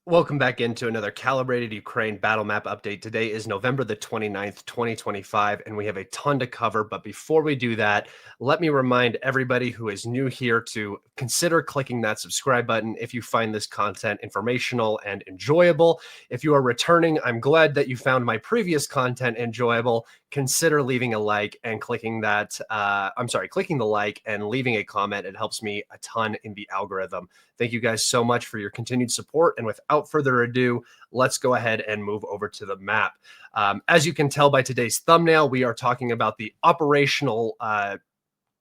Welcome back into another Calibrated Ukraine battle map update. Today is November the 29th, 2025, and we have a ton to cover. But before we do that, let me remind everybody who is new here to consider clicking that subscribe button if you find this content informational and enjoyable. If you are returning, I'm glad that you found my previous content enjoyable. Consider leaving a like and clicking that. Clicking the like and leaving a comment. It helps me a ton in the algorithm. Thank you guys so much for your continued support. And without further ado, let's go ahead and move over to the map. As you can tell by today's thumbnail, we are talking about the operational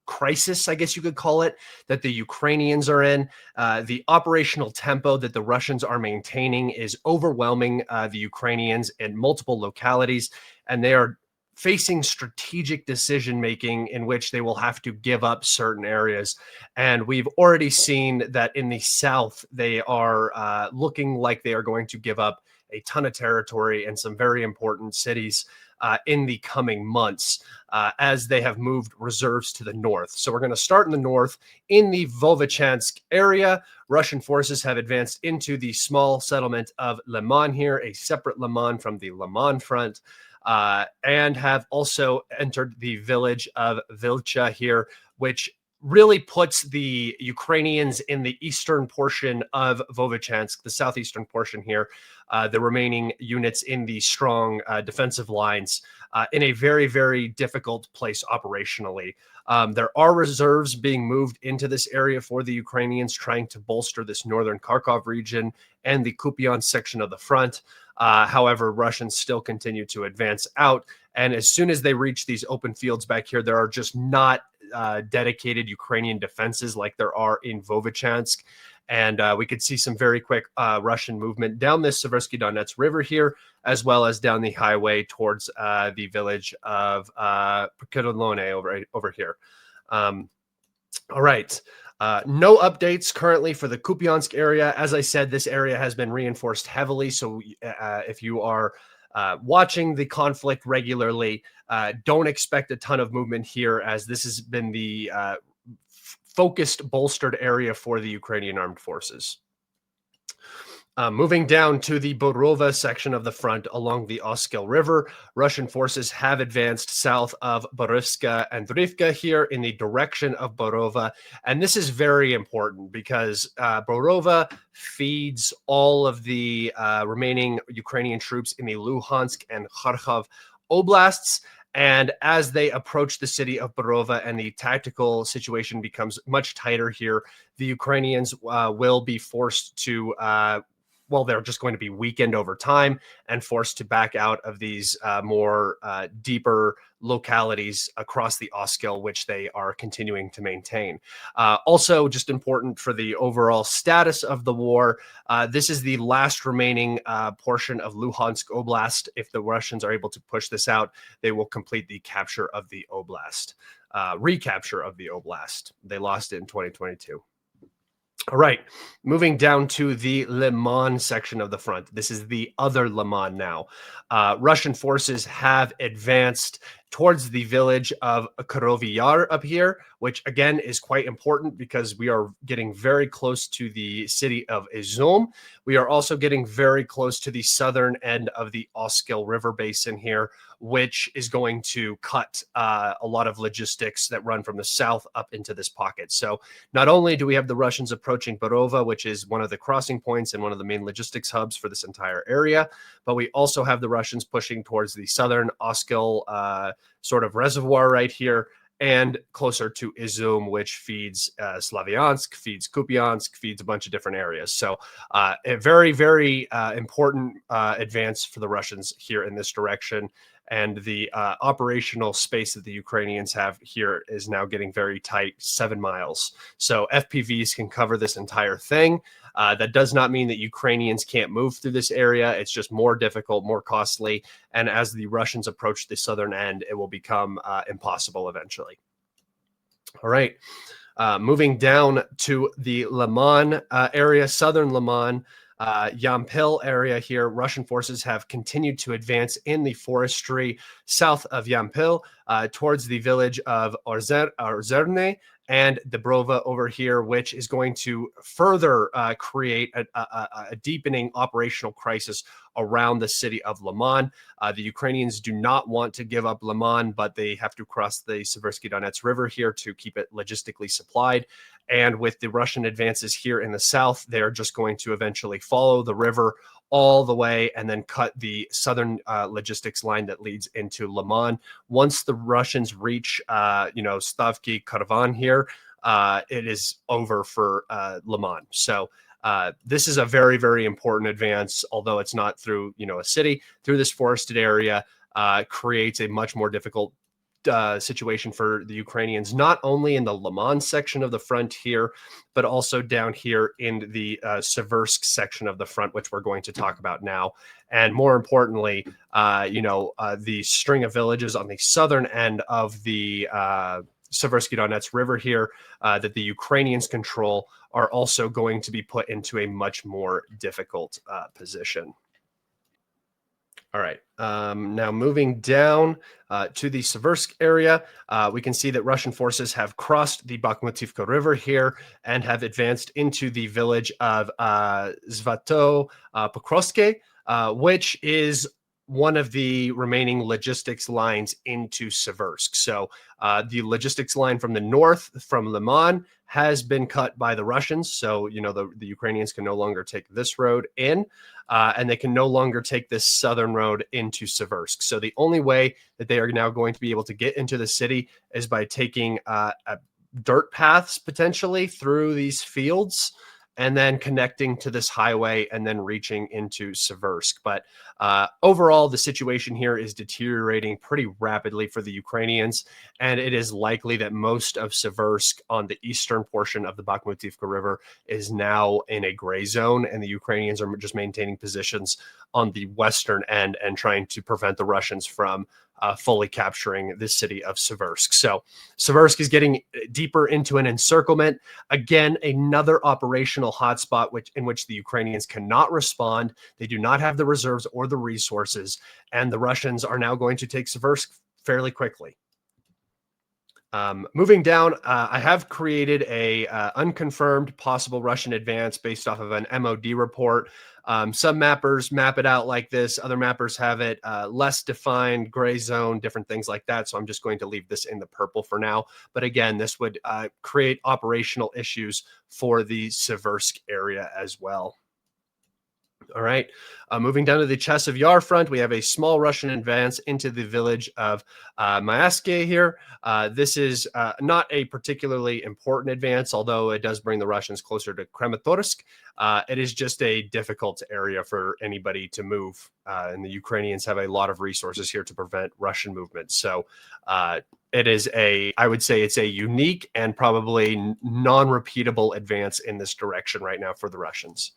crisis, I guess you could call it, that the Ukrainians are in. The operational tempo that the Russians are maintaining is overwhelming the Ukrainians in multiple localities, and they are facing strategic decision making in which they will have to give up certain areas. And we've already seen that in the south, they are looking like they are going to give up a ton of territory and some very important cities in the coming months as they have moved reserves to the north. So we're going to start in the north in the Vovchansk area. Russian forces have advanced into the small settlement of Lyman here, a separate Lyman from the Lyman front. And have also entered the village of Vilcha here, which really puts the Ukrainians in the eastern portion of Vovchansk, the southeastern portion here, the remaining units in the strong defensive lines, in a very, very difficult place operationally. There are reserves being moved into this area for the Ukrainians, trying to bolster this northern Kharkov region and the Kupiansk section of the front. However, Russians still continue to advance out. And as soon as they reach these open fields back here, there are just not dedicated Ukrainian defenses like there are in Vovchansk. And we could see some very quick Russian movement down this Siversk Donets River here, as well as down the highway towards the village of Pokrovsk over here. All right. No updates currently for the Kupiansk area. As I said, this area has been reinforced heavily. So if you are watching the conflict regularly, don't expect a ton of movement here, as this has been the focused, bolstered area for the Ukrainian armed forces. Moving down to the Borova section of the front along the Oskil River, Russian forces have advanced south of Boryska and Drivka here in the direction of Borova. And this is very important because Borova feeds all of the remaining Ukrainian troops in the Luhansk and Kharkov oblasts. And as they approach the city of Borova and the tactical situation becomes much tighter here, the Ukrainians will be forced to they're just going to be weakened over time and forced to back out of these more deeper localities across the Oskil, which they are continuing to maintain. Also, just important for the overall status of the war, this is the last remaining portion of Luhansk Oblast. If the Russians are able to push this out, they will complete the capture of the Oblast, recapture of the Oblast. They lost it in 2022. All right, moving down to the Lyman section of the front. This is the other Lyman now. Russian forces have advanced towards the village of Chasiv Yar up here, which again is quite important because we are getting very close to the city of Izum. We are also getting very close to the southern end of the Oskil River basin here, which is going to cut a lot of logistics that run from the south up into this pocket. So not only do we have the Russians approaching Borova, which is one of the crossing points and one of the main logistics hubs for this entire area, but we also have the Russians pushing towards the southern Oskil sort of reservoir right here, and closer to Izum, which feeds Slavyansk, feeds Kupiansk, feeds a bunch of different areas. So a very, very important advance for the Russians here in this direction. And the operational space that the Ukrainians have here is now getting very tight, 7 miles. So FPVs can cover this entire thing. That does not mean that Ukrainians can't move through this area. It's just more difficult, more costly. And as the Russians approach the southern end, it will become impossible eventually. All right. Moving down to the Lyman area, southern Lyman, Yampil area here, Russian forces have continued to advance in the forestry south of Yampil towards the village of Ozerne and Dobrova over here, which is going to further create a deepening operational crisis around the city of Lyman. The Ukrainians do not want to give up Lyman, but they have to cross the Siversk Donets River here to keep it logistically supplied. And with the Russian advances here in the south, they're just going to eventually follow the river all the way and then cut the southern logistics line that leads into Lyman. Once the Russians reach, Stavki Karavan here, it is over for Lyman. So this is a very, very important advance, although it's not through, a city, through this forested area, creates a much more difficult situation for the Ukrainians, not only in the Lyman section of the front here, but also down here in the Siversk section of the front, which we're going to talk about now. And more importantly, the string of villages on the southern end of the Siversk Donets River here that the Ukrainians control are also going to be put into a much more difficult position. All right. Now moving down to the Siversk area, we can see that Russian forces have crossed the Bakhmutivka River here and have advanced into the village of Zvato Pokrovsk, which is one of the remaining logistics lines into Siversk. So the logistics line from the north, from Lyman, has been cut by the Russians. So, the Ukrainians can no longer take this road in. And they can no longer take this southern road into Siversk. So the only way that they are now going to be able to get into the city is by taking dirt paths potentially through these fields and then connecting to this highway and then reaching into Siversk. But overall, the situation here is deteriorating pretty rapidly for the Ukrainians, and it is likely that most of Siversk on the eastern portion of the Bakhmutivka River is now in a gray zone, and the Ukrainians are just maintaining positions on the western end and trying to prevent the Russians from fully capturing the city of Siversk. So Siversk is getting deeper into an encirclement. Again, another operational hotspot in which the Ukrainians cannot respond. They do not have the reserves or the resources, and the Russians are now going to take Siversk fairly quickly. Moving down, I have created a unconfirmed possible Russian advance based off of an MOD report. Some mappers map it out like this. Other mappers have it less defined, gray zone, different things like that. So I'm just going to leave this in the purple for now. But again, this would create operational issues for the Siversk area as well. All right. Moving down to the Chasiv Yar front, we have a small Russian advance into the village of Mayaske here. This is not a particularly important advance, although it does bring the Russians closer to Kramatorsk. It is just a difficult area for anybody to move, and the Ukrainians have a lot of resources here to prevent Russian movement. So it is I would say it's a unique and probably non-repeatable advance in this direction right now for the Russians.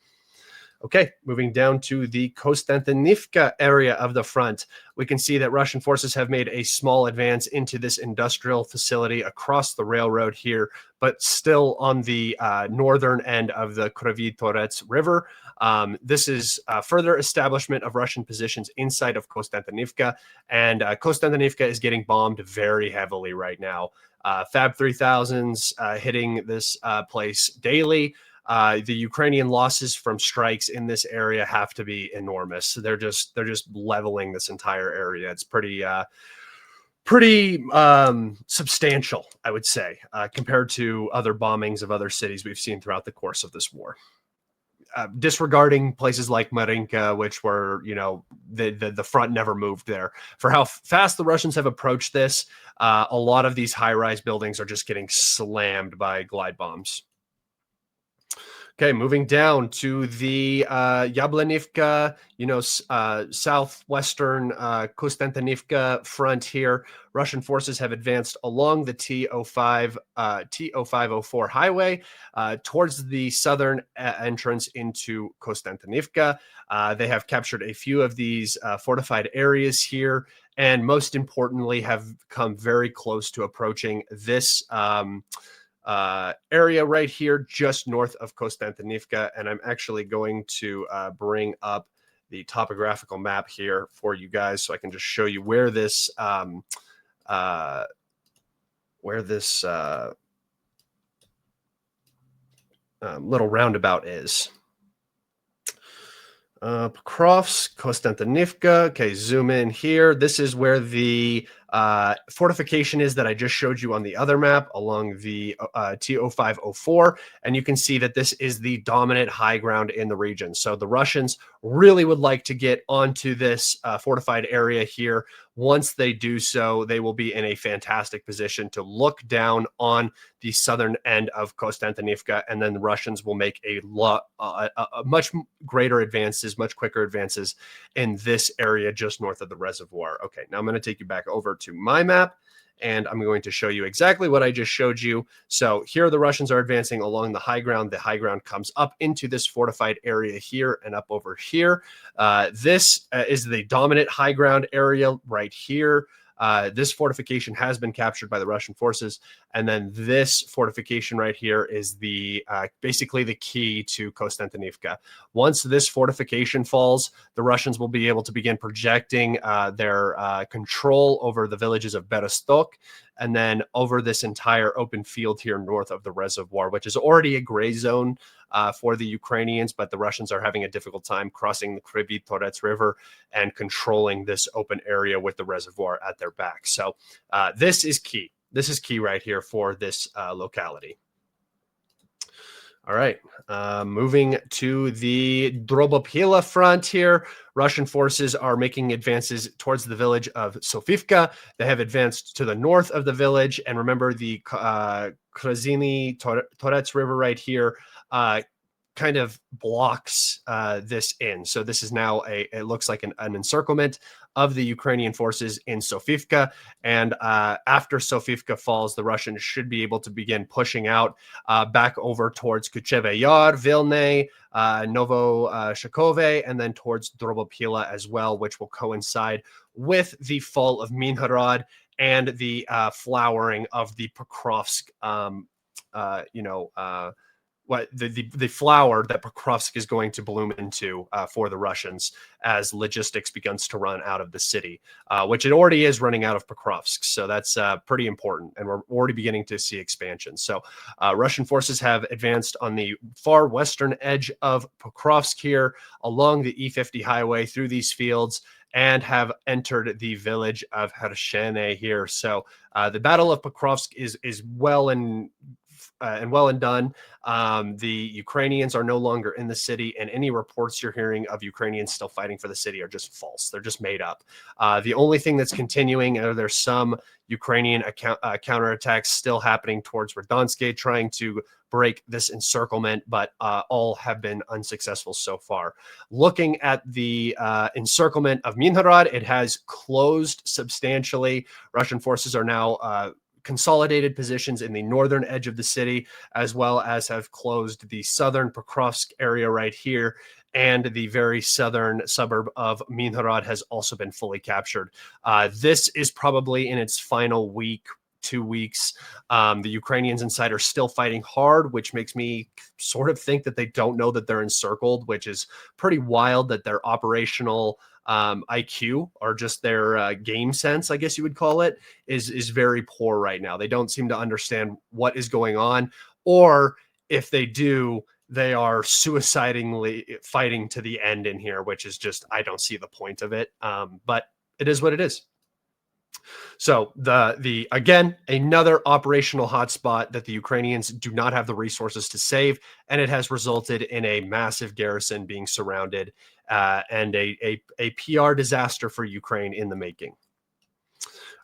Okay, moving down to the Kostiantynivka area of the front, we can see that Russian forces have made a small advance into this industrial facility across the railroad here, but still on the northern end of the Toretsk River. This is further establishment of Russian positions inside of Kostiantynivka, and Kostiantynivka is getting bombed very heavily right now. Fab 3000s hitting this place daily. The Ukrainian losses from strikes in this area have to be enormous. They're just leveling this entire area. It's pretty substantial, I would say, compared to other bombings of other cities we've seen throughout the course of this war. Disregarding places like Marinka, which were, the front never moved there. For how fast the Russians have approached this, a lot of these high-rise buildings are just getting slammed by glide bombs. Okay, moving down to the Yablanivka, southwestern Kostiantynivka front here. Russian forces have advanced along the T0504 highway towards the southern entrance into Kostiantynivka. They have captured a few of these fortified areas here, and most importantly, have come very close to approaching this area right here just north of Kostiantynivka. And I'm actually going to bring up the topographical map here for you guys so I can just show you where this little roundabout is. Pokrovsk, Kostiantynivka. Okay, zoom in here. This is where the fortification is that I just showed you on the other map along the T0504. And you can see that this is the dominant high ground in the region. So the Russians really would like to get onto this fortified area here. Once they do so, they will be in a fantastic position to look down on the southern end of Kostiantynivka, and then the Russians will make a much greater advances, much quicker advances in this area just north of the reservoir. Okay, now I'm going to take you back over to my map, and I'm going to show you exactly what I just showed you. So here the Russians are advancing along the high ground. The high ground comes up into this fortified area here and up over here. This is the dominant high ground area right here. This fortification has been captured by the Russian forces. And then this fortification right here is the basically the key to Kostiantynivka. Once this fortification falls, the Russians will be able to begin projecting their control over the villages of Berostok, and then over this entire open field here north of the reservoir, which is already a gray zone for the Ukrainians, but the Russians are having a difficult time crossing the Toretsk River and controlling this open area with the reservoir at their back. So this is key. This is key right here for this locality. All right, moving to the Drobopila front here. Russian forces are making advances towards the village of Sofivka. They have advanced to the north of the village. And remember, the Krazini Toretsk River right here kind of blocks this in. So this is now it looks like an encirclement of the Ukrainian forces in Sofivka. And after Sofivka falls, the Russians should be able to begin pushing out back over towards Chasiv Yar, Vilny, Shakove, and then towards Drobopila as well, which will coincide with the fall of Minhorod and the flowering of the Pokrovsk, the flower that Pokrovsk is going to bloom into for the Russians as logistics begins to run out of the city, which it already is running out of Pokrovsk. So that's pretty important. And we're already beginning to see expansion. So Russian forces have advanced on the far western edge of Pokrovsk here along the E50 highway through these fields and have entered the village of Hershene here. So the Battle of Pokrovsk is well and done. The Ukrainians are no longer in the city, and any reports you're hearing of Ukrainians still fighting for the city are just false. They're just made up. The only thing that's continuing are there's some Ukrainian counterattacks still happening towards Verdonsk, trying to break this encirclement, but all have been unsuccessful so far. Looking at the encirclement of Minhorod, it has closed substantially. Russian forces are now consolidated positions in the northern edge of the city, as well as have closed the southern Pokrovsk area right here, and the very southern suburb of Minhorod has also been fully captured. This is probably in its final week, 2 weeks. The Ukrainians inside are still fighting hard, which makes me sort of think that they don't know that they're encircled, which is pretty wild that their operational IQ, or just their game sense, I guess you would call it, is very poor right now. They don't seem to understand what is going on, or if they do, they are suicidingly fighting to the end in here, which is just, I don't see the point of it. But it is what it is. So the again, another operational hotspot that the Ukrainians do not have the resources to save, and it has resulted in a massive garrison being surrounded and a PR disaster for Ukraine in the making.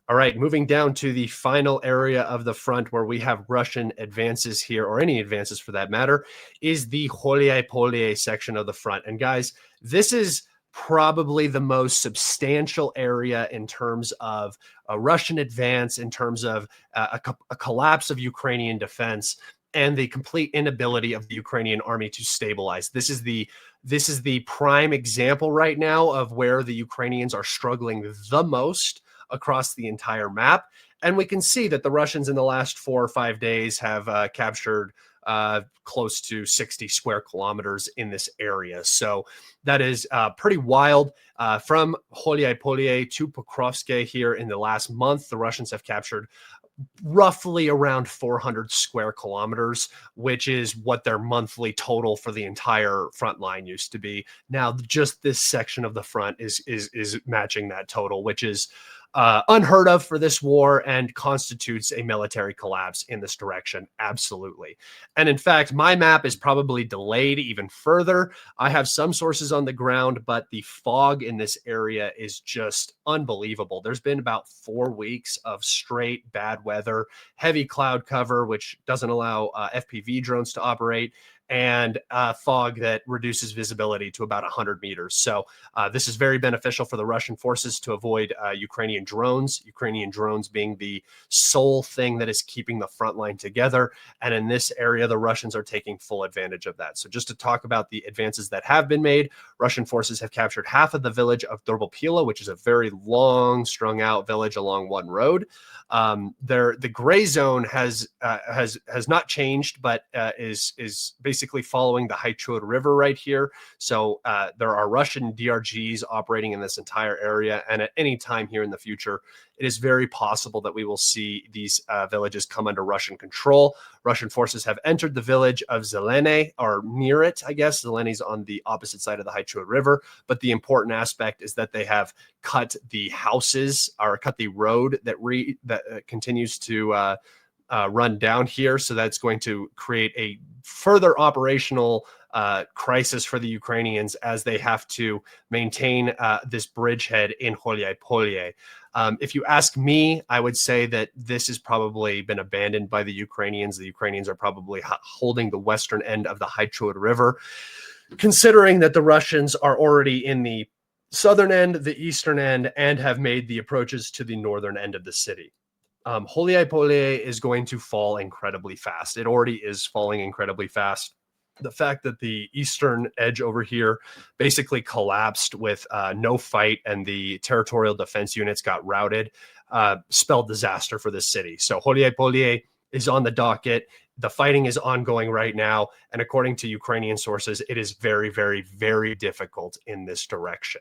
All right, moving down to the final area of the front where we have Russian advances here, or any advances for that matter, is the Huliapole section of the front. And guys, this is probably the most substantial area in terms of a Russian advance, in terms of a collapse of Ukrainian defense, and the complete inability of the Ukrainian army to stabilize. This is the prime example right now of where the Ukrainians are struggling the most across the entire map. And we can see that the Russians in the last 4 or 5 days have captured close to 60 square kilometers in this area. So that is pretty wild. From Huliapole to Pokrovsk here in the last month, the Russians have captured roughly around 400 square kilometers, which is what their monthly total for the entire front line used to be. Now, just this section of the front is matching that total, which is unheard of for this war and constitutes a military collapse in this direction. Absolutely. And in fact, my map is probably delayed even further. I have some sources on the ground, but the fog in this area is just unbelievable. There's been about 4 weeks of straight bad weather, heavy cloud cover, which doesn't allow FPV drones to operate, and fog that reduces visibility to about 100 meters. So this is very beneficial for the Russian forces to avoid Ukrainian drones being the sole thing that is keeping the front line together. And in this area, the Russians are taking full advantage of that. So just to talk about the advances that have been made, Russian forces have captured half of the village of Dorbopila, which is a very long, strung out village along one road. The gray zone has not changed, but is basically following the Huliapole River right here. So there are Russian DRGs operating in this entire area, and at any time here in the future, it is very possible that we will see these villages come under Russian control. Russian forces have entered the village of Zelene, or near it, I guess. Zelene is on the opposite side of the Huliapole River, but the important aspect is that they have cut the houses, or cut the road that continues to run down here. So that's going to create a further operational crisis for the Ukrainians as they have to maintain this bridgehead in Huliapole. If you ask me, I would say that this has probably been abandoned by the Ukrainians. The Ukrainians are probably holding the western end of the Huliapole River, considering that the Russians are already in the southern end, the eastern end, and have made the approaches to the northern end of the city. Huliapole is going to fall incredibly fast. It already is falling incredibly fast. The fact that the eastern edge over here basically collapsed with no fight and the territorial defense units got routed spelled disaster for this city. So Huliapole is on the docket. The fighting is ongoing right now. And according to Ukrainian sources, it is very, very, very difficult in this direction.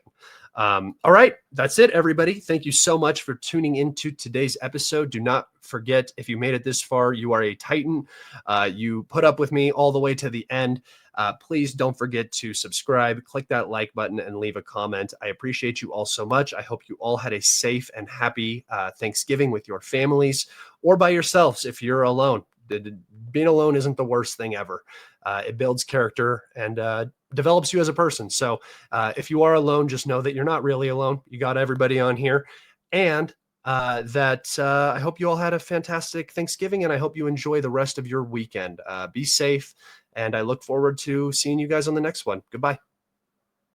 All right, that's it, everybody. Thank you so much for tuning into today's episode. Do not forget, if you made it this far, you are a Titan. You put up with me all the way to the end. Please don't forget to subscribe, click that like button, and leave a comment. I appreciate you all so much. I hope you all had a safe and happy Thanksgiving with your families or by yourselves if you're alone. Being alone isn't the worst thing ever. It builds character and develops you as a person. So if you are alone, just know that you're not really alone. You got everybody on here. And I hope you all had a fantastic Thanksgiving, and I hope you enjoy the rest of your weekend. Be safe, and I look forward to seeing you guys on the next one. Goodbye.